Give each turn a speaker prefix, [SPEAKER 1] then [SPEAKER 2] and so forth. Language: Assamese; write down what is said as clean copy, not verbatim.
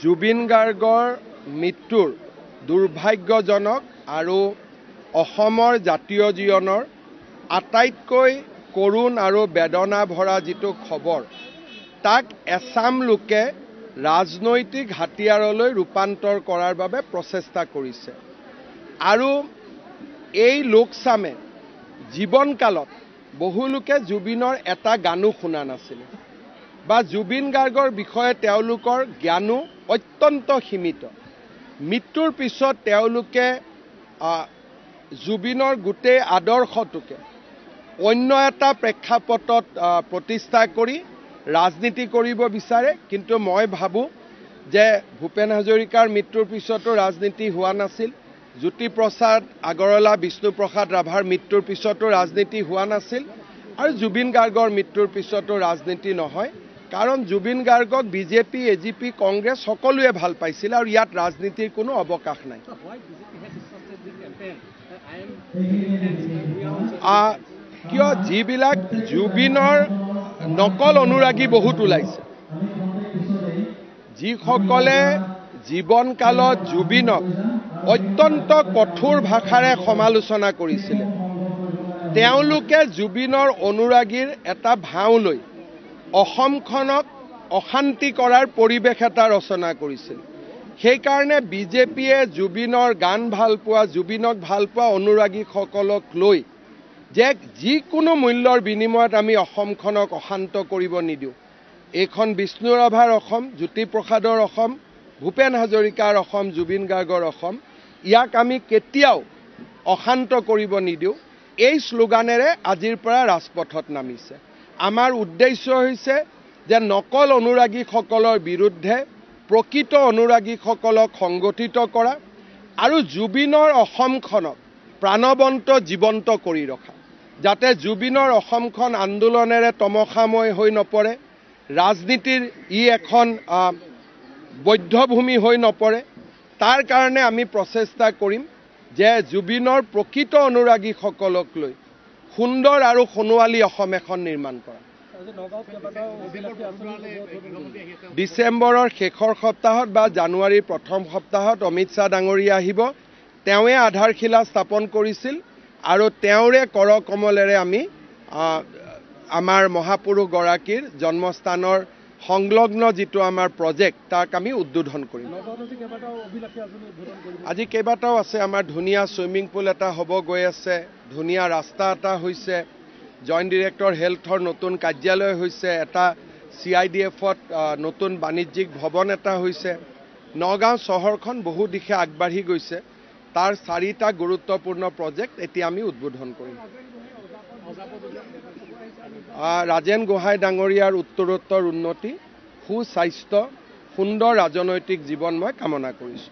[SPEAKER 1] জুবিন গাৰ্গৰ মৃত্যুৰ দুৰ্ভাগ্যজনক আৰু অসমৰ জাতীয় জীৱনৰ আটাইতকৈ কৰুণ আৰু বেদনা ভৰা যিটো খবৰ তাক এছাম লোকে ৰাজনৈতিক হাতিয়াৰলৈ ৰূপান্তৰ কৰাৰ বাবে প্ৰচেষ্টা কৰিছে আৰু এই লোকচামে জীৱনকালত বহু লোকে জুবিনৰ এটা গানো শুনা নাছিল বা জুবিন গাৰ্গৰ বিষয়ে তেওঁলোকৰ জ্ঞানো অত্যন্ত সীমিত মৃত্যুৰ পিছত তেওঁলোকে জুবিনৰ গোটেই আদৰ্শটোকে অন্য এটা প্ৰেক্ষাপটত প্ৰতিষ্ঠা কৰি ৰাজনীতি কৰিব বিচাৰে কিন্তু মই ভাবো যে ভূপেন হাজৰিকাৰ মৃত্যুৰ পিছতো ৰাজনীতি হোৱা নাছিল জ্যোতিপ্ৰসাদ আগৰৱালা বিষ্ণুপ্ৰসাদ ৰাভাৰ মৃত্যুৰ পিছতো ৰাজনীতি হোৱা নাছিল আৰু জুবিন গাৰ্গৰ মৃত্যুৰ পিছতো ৰাজনীতি নহয় কাৰণ জুবিন গাৰ্গক বিজেপি এজিপি কংগ্ৰেছ সকলোৱে ভাল পাইছিল আৰু ইয়াত ৰাজনীতিৰ কোনো অৱকাশ নাই কিয় যিবিলাক জুবিনৰ নকল অনুৰাগী বহুত ওলাইছে যিসকলে জীৱনকালত জুবিনক অত্যন্ত কঠোৰ ভাষাৰে সমালোচনা কৰিছিলে তেওঁলোকে জুবিনৰ অনুৰাগীৰ এটা ভাও লৈ অসমখনক অশান্তি কৰাৰ পৰিৱেশ এটা ৰচনা কৰিছিল সেইকাৰণে বিজেপিয়ে জুবিনৰ গান ভাল পোৱা জুবিনক ভাল পোৱা অনুৰাগীসকলক লৈ যে যিকোনো মূল্যৰ বিনিময়ত আমি অসমখনক অশান্ত কৰিব নিদিওঁ এইখন বিষ্ণু ৰাভাৰ অসম জ্যোতিপ্ৰসাদৰ অসম ভূপেন হাজৰিকাৰ অসম জুবিন গাৰ্গৰ অসম ইয়াক আমি কেতিয়াও অশান্ত কৰিব নিদিওঁ এই শ্লোগানেৰে আজিৰ পৰা ৰাজপথত নামিছে আমাৰ উদ্দেশ্য হৈছে যে নকল অনুৰাগীসকলৰ বিৰুদ্ধে প্ৰকৃত অনুৰাগীসকলক সংগঠিত কৰা আৰু জুবিনৰ অসমখনক প্ৰাণৱন্ত জীৱন্ত কৰি ৰখা যাতে জুবিনৰ অসমখন আন্দোলনেৰে তমসাময় হৈ নপৰে ৰাজনীতিৰ এখন বৈধভূমি হৈ নপৰে তাৰ কাৰণে আমি প্ৰচেষ্টা কৰিম যে জুবিনৰ প্ৰকৃত অনুৰাগীসকলক লৈ সুন্দৰ আৰু সোণোৱালী অসম এখন নিৰ্মাণ কৰা ডিচেম্বৰৰ শেষৰ সপ্তাহত বা জানুৱাৰীৰ প্ৰথম সপ্তাহত অমিত শ্বাহ ডাঙৰীয়া আহিব তেওঁৱে আধাৰশিলা স্থাপন কৰিছিল আৰু তেওঁৰে কৰকমলেৰে আমি আমাৰ মহাপুৰুষ গৰাকীৰ জন্মস্থানৰ সংলগ্ন যিটো আমাৰ প্ৰজেক্ট তাক আমি উদ্বোধন কৰিম আজি কেইবাটাও আছে আমাৰ ধুনীয়া সুইমিং পুল এটা হ'ব গৈ আছে ধুনীয়া ৰাস্তা এটা হৈছে জইণ্ট ডিৰেক্টৰ হেল্থৰ নতুন কাৰ্যালয় হৈছে এটা CIDFত নতুন বাণিজ্যিক ভৱন এটা হৈছে নগাঁও চহৰখন বহু দিশে আগবাঢ়ি গৈছে তাৰ 4টা গুৰুত্বপূৰ্ণ প্ৰজেক্ট এতিয়া আমি উদ্বোধন কৰিম ৰাজেন গোহাঁই ডাঙৰীয়াৰ উত্তৰোত্তৰ উন্নতি সুস্বাস্থ্য সুন্দৰ ৰাজনৈতিক জীৱন মই কামনা কৰিছোঁ